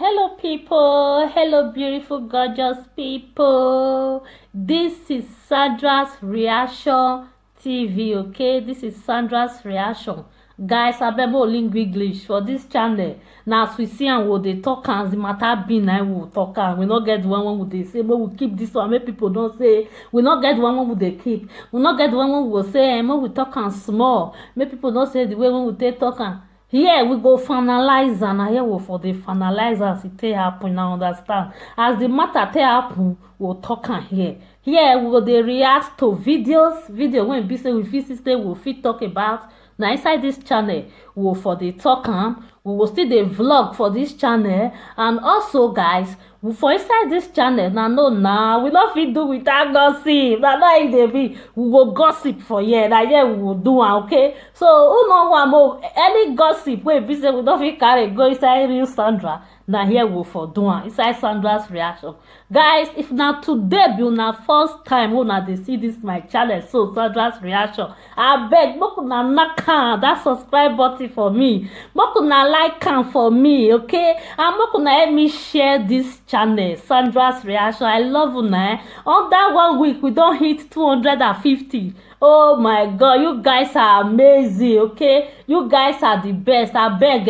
Hello people, hello beautiful gorgeous people. This is Sandra's Reaction TV, okay? This is Sandra's Reaction. Guys, abebo lingua English for this channel. Now as we see and what they talk and the matter be now we talk and we not get the one would they say, but we keep this one. Make people don't say we not get the one would they keep. We not get the one we will say, and we talk and small. Make people don't say the way when we they talk and here we go finalize and here we for the finalizers it take happen now understand as the matter take happen we'll talk and here we go dey react to video when be say we fit we fit talk about now inside this channel we will for the talk we will still the vlog for this channel and also guys we for inside this channel now we not fit do without gossip na how e dey be we go gossip for here na here we will do am okay so who no wan more any gossip wey be say we don fit carry go inside real Sandra na here we for do am inside Sandra's Reaction. Guys, if na today be una first time una dey see this my channel so Sandra's Reaction, abeg make una knack am that subscribe button for me, make una like am for me, okay, and make una help me share this channel Sandra's Reaction. I love una. Under 1 week we don hit 250. Oh my god, you guys are amazing, okay? You guys are the best. I beg,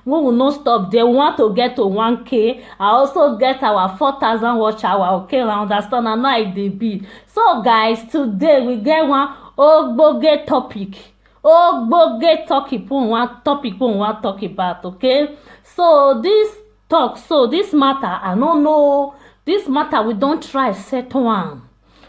we will not stop there. We want to get to 1K. I also get our 4,000 watch hour, okay? I understand. I know it dey be. So guys, today we get one ogboge topic. Ogboge topic we want talk about, okay? So this matter, I don't know. This matter we don't try settle am.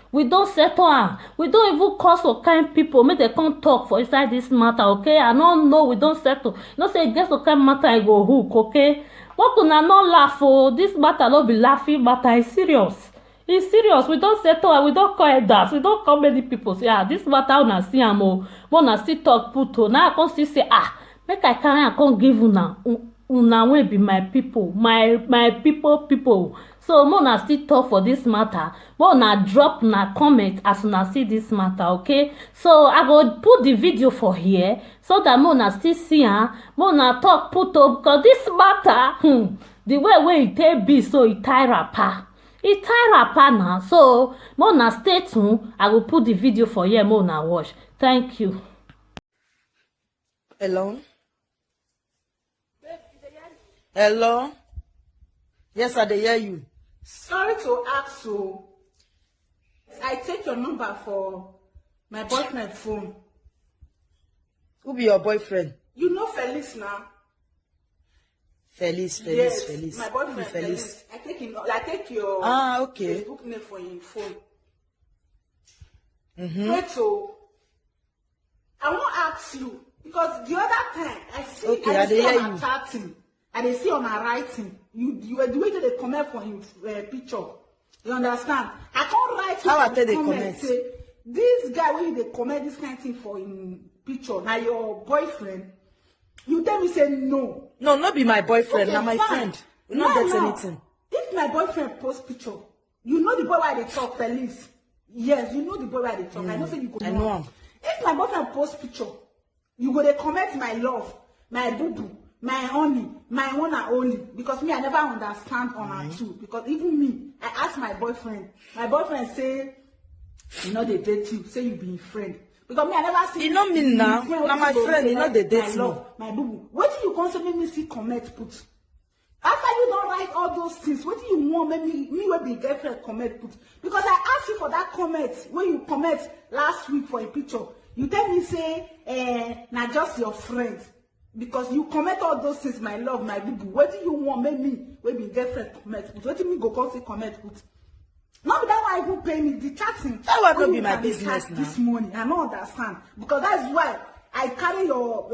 We don't settle am. We don't even call some kind people make they come talk for inside this matter, okay? I don't know. We don't settle. You know say get some kind matter I go hook, okay? What una not laugh oh? This matter not be laughing matter. It's serious. It's serious. We don't settle and we don't call it that. We don't call many people say this matter una see am oh. Una still talk put oh. Now I come still say make I carry and come give una wey be my people, my people. So una still talk for this matter. Una drop na comment as una see this matter, okay? So I go put the video for here so that una still see una talk put up because this matter, the way it take be so it tie rapper. It tie rapper now. So una stay tuned. I will put the video for here. Una watch. Thank you. Hello. Hello. Yes, I dey hear you. Sorry to ask you. I take your number for my boyfriend's phone. Who be your boyfriend? You know Felix now. Felix. Yes, my boyfriend Felix. I take your okay. Facebook name for your phone. Mm-hmm. So I want to ask you because the other time I see Okay, I see hear on my chatting and I see on my writing. You were the way they comment for him picture. You understand? I can't write how I tell they comment comment. say this guy when they comment this kind of thing for him picture. Now your boyfriend, you tell me say no. No, not be my boyfriend. Okay, Now my fine. friend. We not get Now, anything. if my boyfriend post picture, you know the boy why they talk Felix. Yes, you know the boy why they talk. I know say you go I know him. If my boyfriend post picture, you go they comment my love, my boo-boo, my honey, my one and only. Because me, I never understand on her too. Because even me, I ask my boyfriend say, you know they date you, say you be a friend. Because me, I never see. You know me now. Now my friend, you know they date my me. love, my boo-boo. What do you constantly me see comment put? After you don't write all those things, what do you want me will be girlfriend comment put? Because I asked you for that comment when you comment last week for a picture. You tell me say, not just your friend. Because you comment all those things, my love, my boo-boo. What do you want me will be girlfriend comment put? What do you mean go come say comment put? Not that why even pay me the chatting. That will not be my business now. This morning, I don't understand. Because that's why I carry your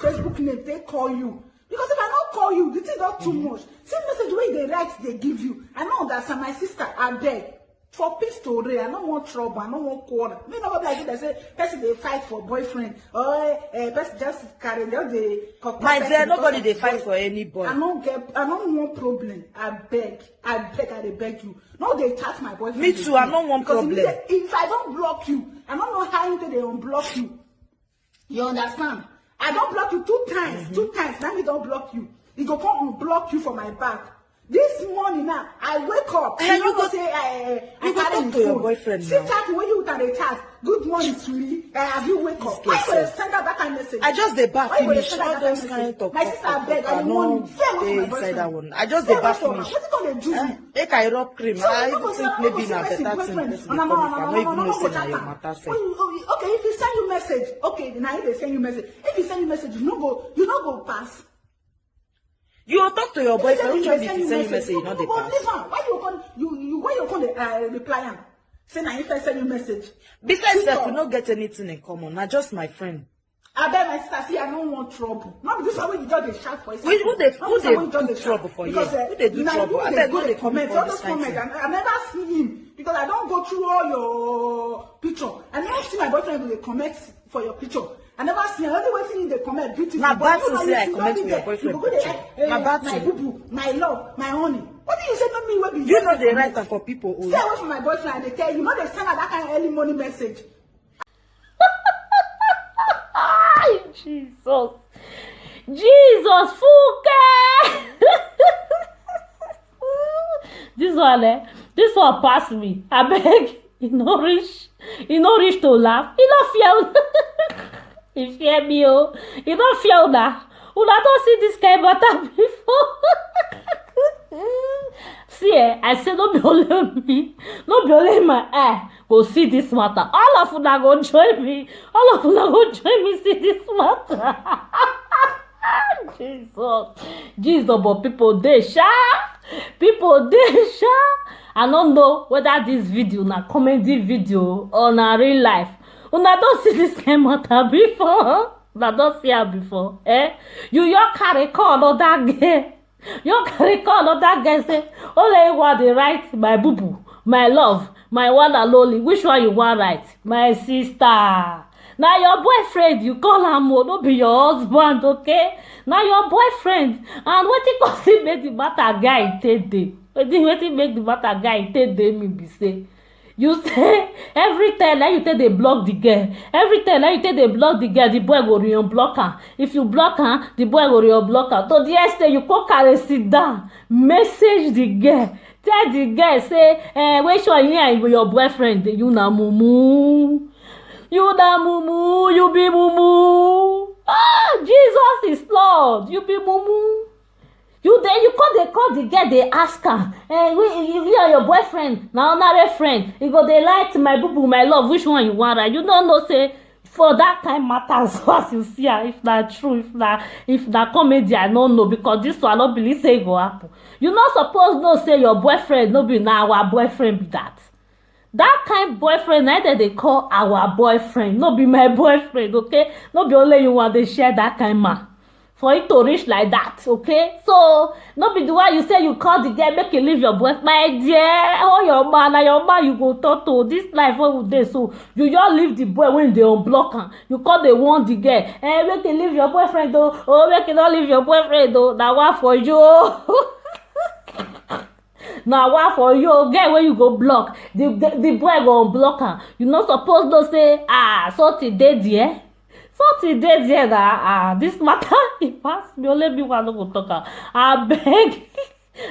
Facebook name, they call you. Because if I don't call you, the thing not too much. Same message where they write, they give you. I know understand. My sister, I beg. For peace to reign, I don't want trouble, I don't want quarrel. Me never like it, they say, person they fight for boyfriend. Or person just carry they My dear, nobody they fight for any boy. I don't want problem. I beg, I beg you. No, they touch my boyfriend. Me too, I don't want problem. If I don't block you, I don't know how they unblock you. You understand? I don't block you 2 times. 2 times. Let me don't block you. He go come and block you for my back. This morning now, I wake up. Hey, you go say you go talk to your boyfriend See now. chat when you can chat. Good morning, sweetie. Have you wake up? Why you send out that kind of message? I just the back Why you finish. send out All that those kind of kind of My sister, I beg. I want inside that one. I just the back finish. What you gonna do? Make I rub cream. So I you even go say, think "Oh, maybe go na say better message thing. boyfriend." Person dey call me for. I no even know say na your matter sef. Okay, if he send you message, okay, now if they send you message, if he send you message, you no go pass. You will talk to your boyfriend. Which one If did he send you message? You know the pass. Why you come reply am? Say na if I send you message. Besides that, we don't get anything in common. Not just my friend. I beg my sister, see, I don't want trouble. Not this one when you just shout for yourself. Who they do trouble for you? Who they do trouble? I beg, go no they dey comment. for All this those kind comments, thing. I never see him because I don't go through all your picture. I never see my boyfriend when they comment for your picture. I never see him. Only waiting in the comment beautiful. Na bad But you to know, say I you comment don't for your be boyfriend there. You go picture. there, Na bad my thing. boo-boo, my love, my honey. What do you say to me when be You know they write am for people. Stay away from my boyfriend and they tell you, they send out that kind of early morning message. Jesus, Fuke! This one pass me. I beg, he no reach to laugh. He no fear. He fear me, oh. He no fear una. Una don't see this kind of matter before. See, I say no be only me, no be only my eye go see this matter. All of una go join me. All of una go join me see this matter. Jesus, but people dey sha. I don't know whether this video na comedy video or na real life. Una don see this kind matter before. Una don see am before. You carry call another girl. You carry call another girl say, only you want dey write my boo boo, my love, my one and only. Which one you want write? My sister. Now your boyfriend, you call am o, no be your husband, okay? Now your boyfriend, and wetin cause him make the matter guy take dey? Wetin make the matter guy take dey me be say, you say every time that you take dey block the girl, every time that you take dey block the girl, the boy go re-unblock am. If you block am, the boy go re-unblock am. To the extent you come carry sit down, message the girl, tell the girl say, which one you and your boyfriend dey you na mumu. You na mumu, you be mumu. Jesus is Lord. You be mumu. You call the girl, they ask her, you and your boyfriend, now another friend, you go they like my boo boo, my love, which one you want, right? You don't know, say, for that kind matters, as you see, if that true, if that comedy, I don't know, because this one I don't believe say it go happen. You not supposed to say your boyfriend, no be now our boyfriend be that. That kind boyfriend neither they call our boyfriend, no be my boyfriend, okay? No be only you want to share that kind man for it to reach like that, okay? So no be the one you say you call the girl make you leave your boyfriend, my dear. Oh your man, na your man you go talk to this life wey we dey. So you just leave the boy when they unblock am. You call dey warn the girl, make you leave your boyfriend though. Oh, make you not leave your boyfriend though. Na one for you. Now what for you girl when you go block the boy go unblock am. You not supposed to say something dey there. Something dey there na this matter e pass me. Only me one no go talk am.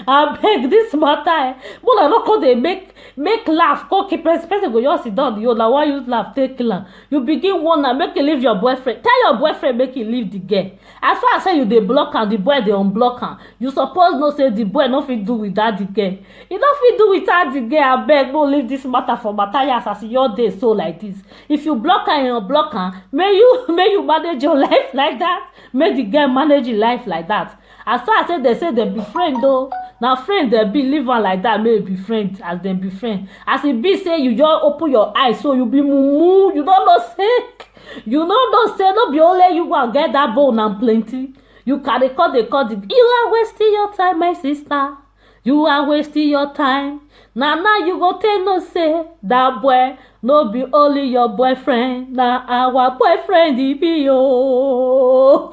Abeg this matter but I no come dey make laugh come keep person go just sit down you na why use laugh take kill am. You begin warn am make you leave your boyfriend. Tell your boyfriend make you leave the girl. As far as say you dey block am, the boy dey unblock am. You suppose know say the boy no fit do without the girl. You no fit do without the girl. Abeg no leave this matter for Matthias as your day so like this. If you block am and unblock am, may you manage your life like that. Make the girl manage your life like that. As far as say they be friend though, now friend they be live on like that, may be friend as them be friend. As it be say you just open your eyes so you be mumu, you don't know say, no be only you go get that bone and plenty. You can record it. You are wasting your time, my sister. You are wasting your time. Now you go tell no say that boy no be only your boyfriend. Now our boyfriend he be yo.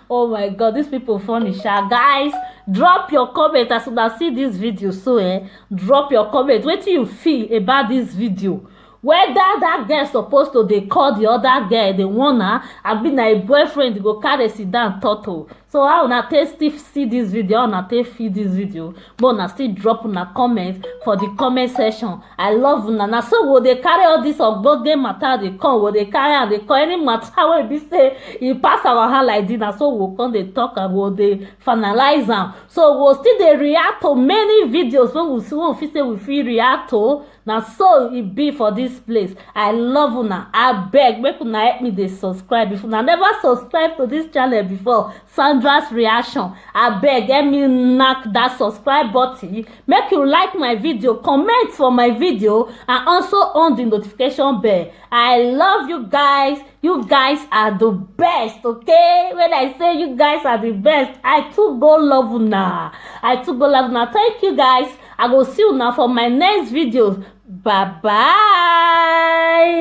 Oh my God, these people funny sha. Guys, drop your comment as soon as see this video. So drop your comment. What do you feel about this video? whether that girl supposed to dey call the other girl dey warn her abi na her boyfriend go carry sit down talk o. So how una take still see this video, how una take feel this video, but una still drop una comment for the comment section. I love una. Na so we dey carry all this ogbonge matter dey come, we dey carry am dey come. Any matter wey be say e pass our hand like this, na so we come dey talk and we dey finalize am. So we still dey react to many videos wey we feel say we fit react to. Na so e be for this place. I love una. Abeg make una help me dey subscribe. If una never subscribe to this channel before, Sandra's Reaction, abeg help me knack that subscribe button. Make you like my video, comment for my video, and also on the notification bell. I love you guys. You guys are the best, okay? When I say you guys are the best, I too go love una. I too go love una. Thank you guys. I go see you now for my next videos. Bye bye.